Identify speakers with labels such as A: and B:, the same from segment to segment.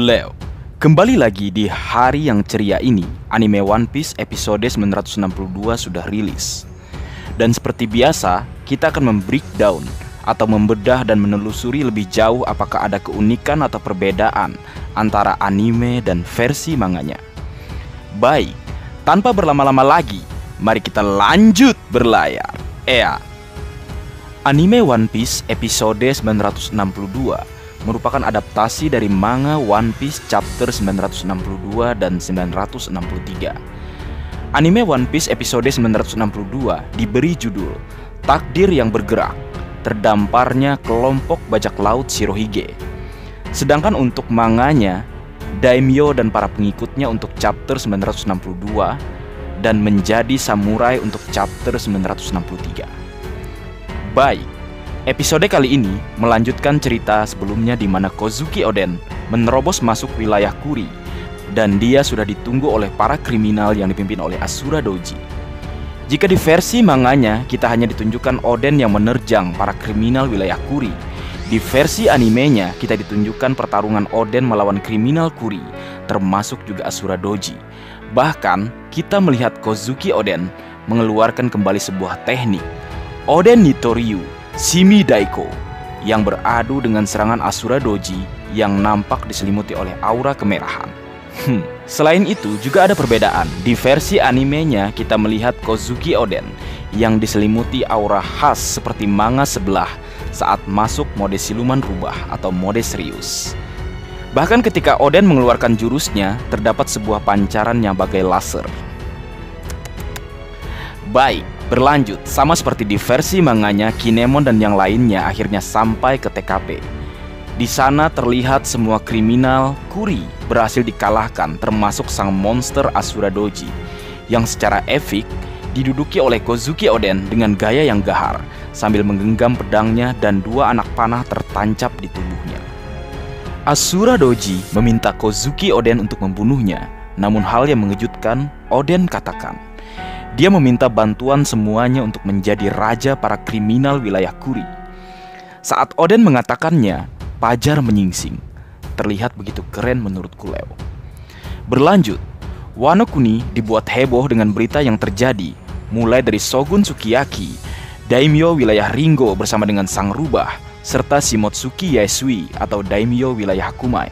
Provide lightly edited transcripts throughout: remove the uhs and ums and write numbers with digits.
A: Leo, kembali lagi di hari yang ceria ini. Anime One Piece episode 962 sudah rilis. Dan seperti biasa, kita akan membreakdown atau membedah dan menelusuri lebih jauh apakah ada keunikan atau perbedaan antara anime dan versi manganya. Baik, tanpa berlama-lama lagi, mari kita lanjut berlayar. Anime One Piece episode 962 merupakan adaptasi dari manga One Piece chapter 962 dan 963. Anime One Piece episode 962 diberi judul Takdir yang Bergerak, Terdamparnya Kelompok Bajak Laut Shirohige. Sedangkan untuk manganya, Daimyo dan para pengikutnya untuk chapter 962 dan Menjadi Samurai untuk chapter 963. Baik, episode kali ini melanjutkan cerita sebelumnya di mana Kozuki Oden menerobos masuk wilayah Kuri dan dia sudah ditunggu oleh para kriminal yang dipimpin oleh Asura Doji. Jika di versi manganya kita hanya ditunjukkan Oden yang menerjang para kriminal wilayah Kuri, di versi animenya kita ditunjukkan pertarungan Oden melawan kriminal Kuri, termasuk juga Asura Doji. Bahkan kita melihat Kozuki Oden mengeluarkan kembali sebuah teknik Oden Nitoryu Shimi Daiko yang beradu dengan serangan Asura Doji yang nampak diselimuti oleh aura kemerahan. Selain itu juga ada perbedaan. Di versi animenya kita melihat Kozuki Oden yang diselimuti aura khas seperti manga sebelah saat masuk mode siluman rubah atau mode serius. Bahkan ketika Oden mengeluarkan jurusnya terdapat sebuah pancaran yang bagai laser. Baik, berlanjut, sama seperti di versi manganya, Kinemon dan yang lainnya akhirnya sampai ke TKP. Di sana terlihat semua kriminal Kuri berhasil dikalahkan, termasuk sang monster Asura Doji yang secara epik diduduki oleh Kozuki Oden dengan gaya yang gahar sambil menggenggam pedangnya dan dua anak panah tertancap di tubuhnya. Asura Doji meminta Kozuki Oden untuk membunuhnya, namun hal yang mengejutkan, Oden katakan dia meminta bantuan semuanya untuk menjadi raja para kriminal wilayah Kuri. Saat Oden mengatakannya, Pajar menyingsing. Terlihat begitu keren menurutku, Leo. Berlanjut, Wano Kuni dibuat heboh dengan berita yang terjadi, mulai dari Shogun Sukiyaki, Daimyo wilayah Ringo bersama dengan Sang Rubah, serta Shimotsuki Yaesui atau Daimyo wilayah Kumai.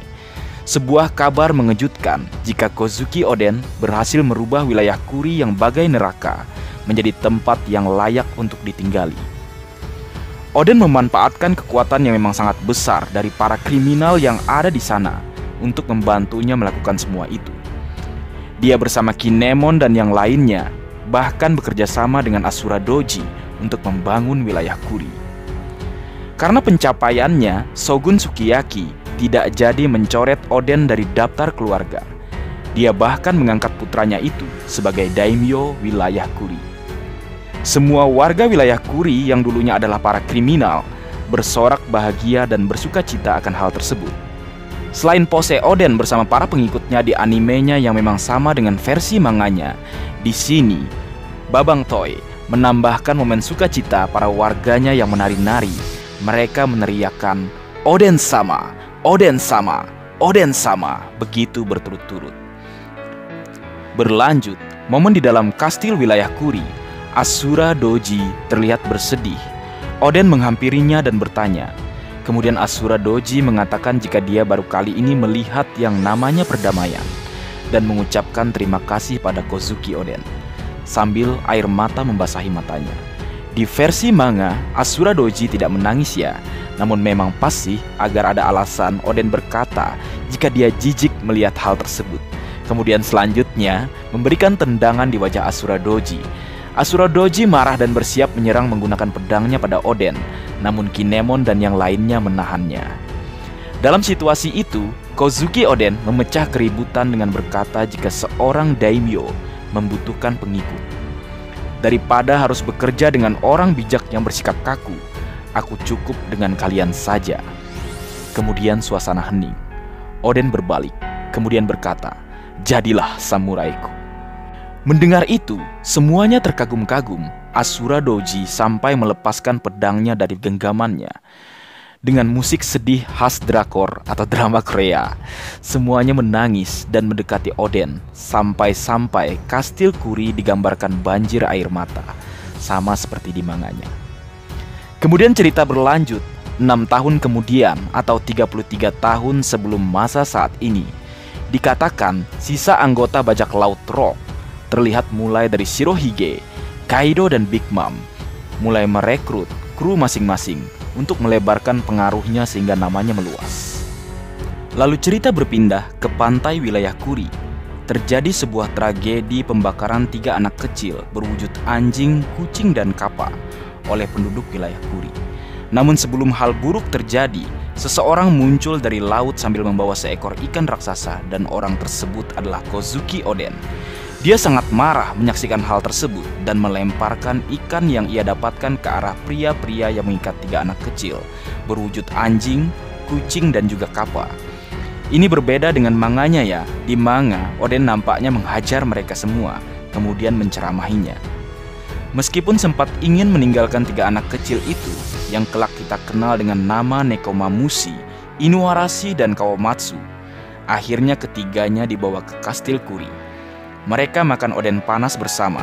A: Sebuah kabar mengejutkan jika Kozuki Oden berhasil merubah wilayah Kuri yang bagai neraka menjadi tempat yang layak untuk ditinggali. Oden memanfaatkan kekuatan yang memang sangat besar dari para kriminal yang ada di sana untuk membantunya melakukan semua itu. Dia bersama Kinemon dan yang lainnya bahkan bekerja sama dengan Asura Doji untuk membangun wilayah Kuri. Karena pencapaiannya, Shogun Sukiyaki tidak jadi mencoret Oden dari daftar keluarga. Dia bahkan mengangkat putranya itu sebagai daimyo wilayah Kuri. Semua warga wilayah Kuri yang dulunya adalah para kriminal bersorak bahagia dan bersuka cita akan hal tersebut. Selain pose Oden bersama para pengikutnya di animenya yang memang sama dengan versi manganya, di sini Babang Toei menambahkan momen sukacita para warganya yang menari-nari. Mereka meneriakkan Oden sama, Oden sama, Oden sama, begitu berturut-turut. Berlanjut, momen di dalam kastil wilayah Kuri, Asura Doji terlihat bersedih. Oden menghampirinya dan bertanya. Kemudian Asura Doji mengatakan jika dia baru kali ini melihat yang namanya perdamaian dan mengucapkan terima kasih pada Kozuki Oden, sambil air mata membasahi matanya. Di versi manga, Asura Doji tidak menangis ya, namun memang pas sih agar ada alasan Oden berkata jika dia jijik melihat hal tersebut. Kemudian selanjutnya memberikan tendangan di wajah Asura Doji. Asura Doji marah dan bersiap menyerang menggunakan pedangnya pada Oden, namun Kinemon dan yang lainnya menahannya. Dalam situasi itu, Kozuki Oden memecah keributan dengan berkata jika seorang daimyo membutuhkan pengikut. Daripada harus bekerja dengan orang bijak yang bersikap kaku, aku cukup dengan kalian saja. Kemudian suasana hening. Oden berbalik, kemudian berkata, jadilah samuraiku. Mendengar itu, semuanya terkagum-kagum. Asura Doji sampai melepaskan pedangnya dari genggamannya. dengan musik sedih khas drakor atau drama Korea. Semuanya menangis dan mendekati Oden, sampai-sampai kastil Kuri digambarkan banjir air mata, sama seperti di manganya. Kemudian cerita berlanjut 6 tahun kemudian atau 33 tahun sebelum masa saat ini. Dikatakan sisa anggota bajak laut Rock terlihat mulai dari Shirohige, Kaido, dan Big Mom mulai merekrut kru masing-masing untuk melebarkan pengaruhnya sehingga namanya meluas. Lalu cerita berpindah ke pantai wilayah Kuri. Terjadi sebuah tragedi pembakaran 3 anak kecil berwujud anjing, kucing, dan kappa oleh penduduk wilayah Kuri. Namun sebelum hal buruk terjadi, seseorang muncul dari laut sambil membawa seekor ikan raksasa dan orang tersebut adalah Kozuki Oden. Dia sangat marah menyaksikan hal tersebut dan melemparkan ikan yang ia dapatkan ke arah pria-pria yang mengikat 3 anak kecil berwujud anjing, kucing, dan juga kappa. Ini berbeda dengan manganya ya. Di manga, Oden nampaknya menghajar mereka semua, kemudian menceramahinya. Meskipun sempat ingin meninggalkan 3 anak kecil itu, yang kelak kita kenal dengan nama Nekomamushi, Inuarashi, dan Kawamatsu, akhirnya ketiganya dibawa ke kastil Kuri. Mereka makan oden panas bersama.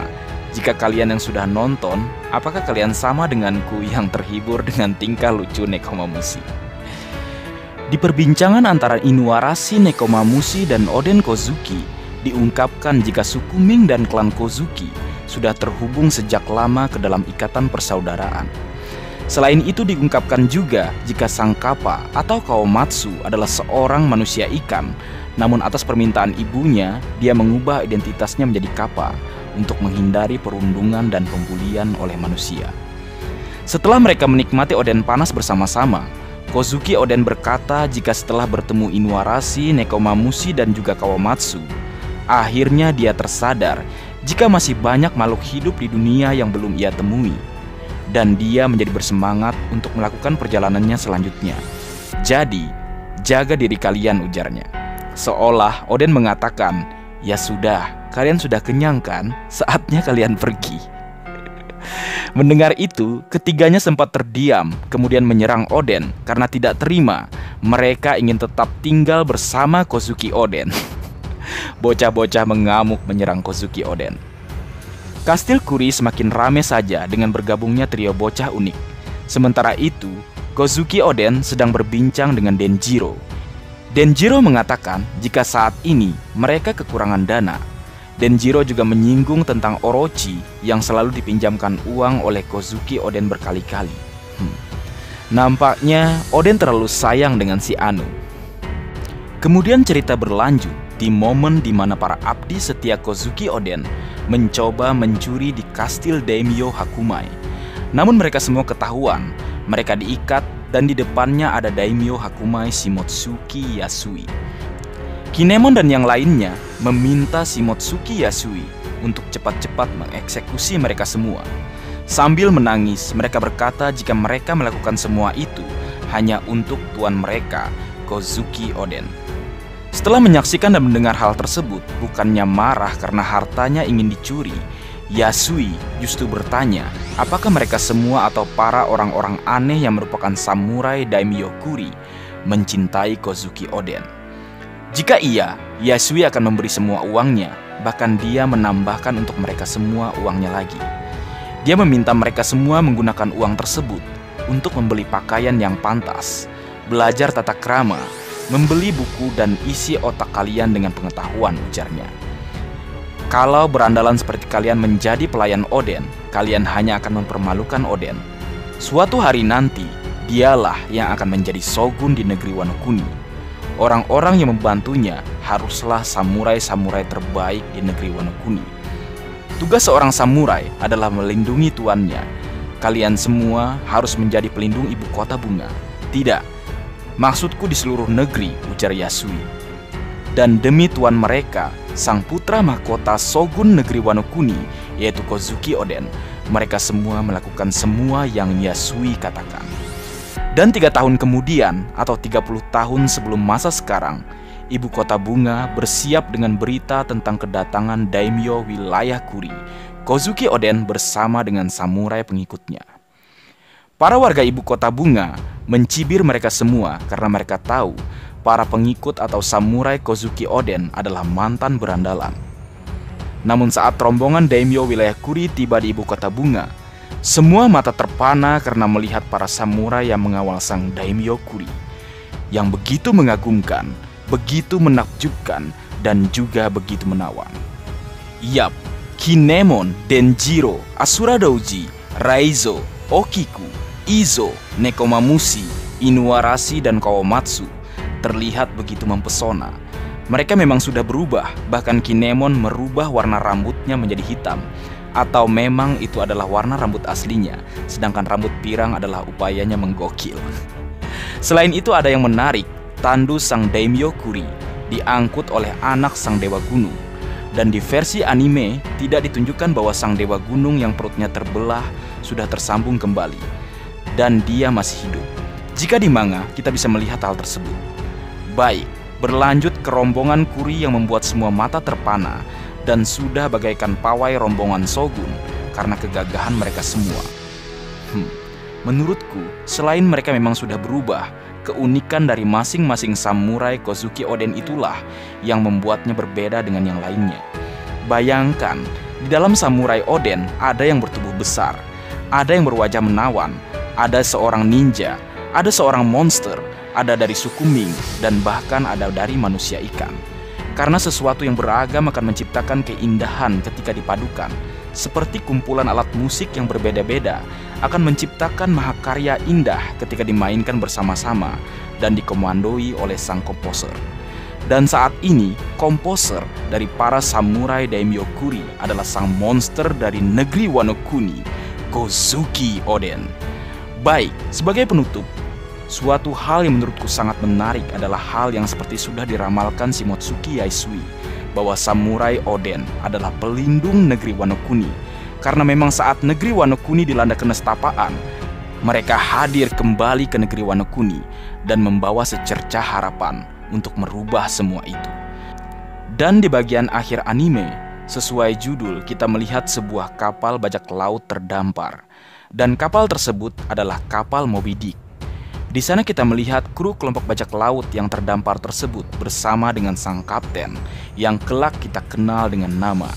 A: Jika kalian yang sudah nonton, apakah kalian sama denganku yang terhibur dengan tingkah lucu Nekomamushi? Di perbincangan antara Inuarashi, Nekomamushi, dan Oden Kozuki, diungkapkan jika suku Ming dan klan Kozuki sudah terhubung sejak lama ke dalam ikatan persaudaraan. Selain itu diungkapkan juga jika sang kappa atau Kawamatsu adalah seorang manusia ikan. Namun atas permintaan ibunya, dia mengubah identitasnya menjadi kappa untuk menghindari perundungan dan pembulian oleh manusia. Setelah mereka menikmati oden panas bersama-sama, Kozuki Oden berkata jika setelah bertemu Inuarashi, Nekomamushi, dan juga Kawamatsu, akhirnya dia tersadar jika masih banyak makhluk hidup di dunia yang belum ia temui. Dan dia menjadi bersemangat untuk melakukan perjalanannya selanjutnya. Jadi, jaga diri kalian, ujarnya. Seolah Oden mengatakan, ya sudah, kalian sudah kenyang kan? Saatnya kalian pergi. Mendengar itu, ketiganya sempat terdiam, kemudian menyerang Oden karena tidak terima. Mereka ingin tetap tinggal bersama Kozuki Oden. Bocah-bocah mengamuk menyerang Kozuki Oden. Kastil Kuri semakin ramai saja dengan bergabungnya trio bocah unik. Sementara itu, Kozuki Oden sedang berbincang dengan Denjiro. Denjiro mengatakan jika saat ini mereka kekurangan dana. Denjiro juga menyinggung tentang Orochi yang selalu dipinjamkan uang oleh Kozuki Oden berkali-kali. Nampaknya Oden terlalu sayang dengan si Anu. Kemudian cerita berlanjut di momen di mana para abdi setia Kozuki Oden mencoba mencuri di kastil Daimyo Hakumai. Namun mereka semua ketahuan, mereka diikat dan di depannya ada Daimyo Hakumai Shimotsuki Yasui. Kinemon dan yang lainnya meminta Shimotsuki Yasui untuk cepat-cepat mengeksekusi mereka semua. Sambil menangis, mereka berkata jika mereka melakukan semua itu hanya untuk tuan mereka, Kozuki Oden. Setelah menyaksikan dan mendengar hal tersebut, bukannya marah karena hartanya ingin dicuri, Yasui justru bertanya, apakah mereka semua atau para orang-orang aneh yang merupakan samurai Daimyo Kuri mencintai Kozuki Oden? Jika iya, Yasui akan memberi semua uangnya, bahkan dia menambahkan untuk mereka semua uangnya lagi. Dia meminta mereka semua menggunakan uang tersebut untuk membeli pakaian yang pantas, belajar tata krama, membeli buku, dan isi otak kalian dengan pengetahuan, ujarnya. Kalau berandalan seperti kalian menjadi pelayan Oden, kalian hanya akan mempermalukan Oden. Suatu hari nanti, dialah yang akan menjadi shogun di negeri Wano Kuni. Orang-orang yang membantunya haruslah samurai-samurai terbaik di negeri Wano Kuni. Tugas seorang samurai adalah melindungi tuannya. Kalian semua harus menjadi pelindung ibu kota bunga. Tidak, maksudku di seluruh negeri, ujar Yasui. Dan demi tuan mereka, sang putra mahkota Shogun negeri Wano Kuni, yaitu Kozuki Oden, mereka semua melakukan semua yang Yasui katakan. Dan 3 tahun kemudian, atau 30 tahun sebelum masa sekarang, ibu kota bunga bersiap dengan berita tentang kedatangan daimyo wilayah Kuri, Kozuki Oden bersama dengan samurai pengikutnya. Para warga ibu kota bunga mencibir mereka semua karena mereka tahu para pengikut atau samurai Kozuki Oden adalah mantan berandalan. Namun saat rombongan daimyo wilayah Kuri tiba di ibu kota bunga, semua mata terpana karena melihat para samurai yang mengawal sang daimyo Kuri, yang begitu mengagumkan, begitu menakjubkan, dan juga begitu menawan. Yap, Kinemon, Denjiro, Asura Douji, Raizo, Okiku, Izo, Nekomamushi, Inuarashi, dan Kawamatsu terlihat begitu mempesona. Mereka memang sudah berubah, bahkan Kinemon merubah warna rambutnya menjadi hitam. Atau memang itu adalah warna rambut aslinya, sedangkan rambut pirang adalah upayanya menggokil. Selain itu ada yang menarik, tandu sang daimyo Kuri diangkut oleh anak sang dewa gunung. Dan di versi anime tidak ditunjukkan bahwa sang dewa gunung yang perutnya terbelah sudah tersambung kembali dan dia masih hidup. Jika di manga kita bisa melihat hal tersebut. Baik, berlanjut ke rombongan Kuri yang membuat semua mata terpana dan sudah bagaikan pawai rombongan Shogun karena kegagahan mereka semua. Menurutku, selain mereka memang sudah berubah, keunikan dari masing-masing samurai Kozuki Oden itulah yang membuatnya berbeda dengan yang lainnya. Bayangkan, di dalam samurai Oden ada yang bertubuh besar, ada yang berwajah menawan, ada seorang ninja, ada seorang monster, ada dari suku Ming, dan bahkan ada dari manusia ikan. Karena sesuatu yang beragam akan menciptakan keindahan ketika dipadukan. Seperti kumpulan alat musik yang berbeda-beda akan menciptakan mahakarya indah ketika dimainkan bersama-sama dan dikomandoi oleh sang komposer. Dan saat ini, komposer dari para samurai daimyo Kuri adalah sang monster dari negeri Wano Kuni, Kozuki Oden. Baik, sebagai penutup, suatu hal yang menurutku sangat menarik adalah hal yang seperti sudah diramalkan Shimotsuki Yaesui, bahwa samurai Oden adalah pelindung negeri Wano Kuni. Karena memang saat negeri Wano Kuni dilanda kenestapaan, mereka hadir kembali ke negeri Wano Kuni dan membawa secercah harapan untuk merubah semua itu. Dan di bagian akhir anime, sesuai judul, kita melihat sebuah kapal bajak laut terdampar. Dan kapal tersebut adalah kapal Moby Dick. Di sana kita melihat kru kelompok bajak laut yang terdampar tersebut bersama dengan sang kapten yang kelak kita kenal dengan nama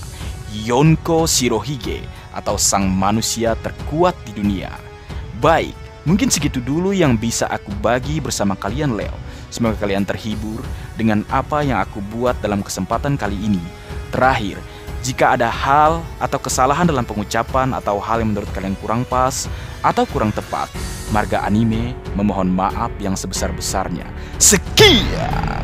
A: Yonko Shirohige atau sang manusia terkuat di dunia. Baik, mungkin segitu dulu yang bisa aku bagi bersama kalian Leo. Semoga kalian terhibur dengan apa yang aku buat dalam kesempatan kali ini. Terakhir, jika ada hal atau kesalahan dalam pengucapan atau hal yang menurut kalian kurang pas atau kurang tepat, Marga Anime memohon maaf yang sebesar-besarnya. Sekian.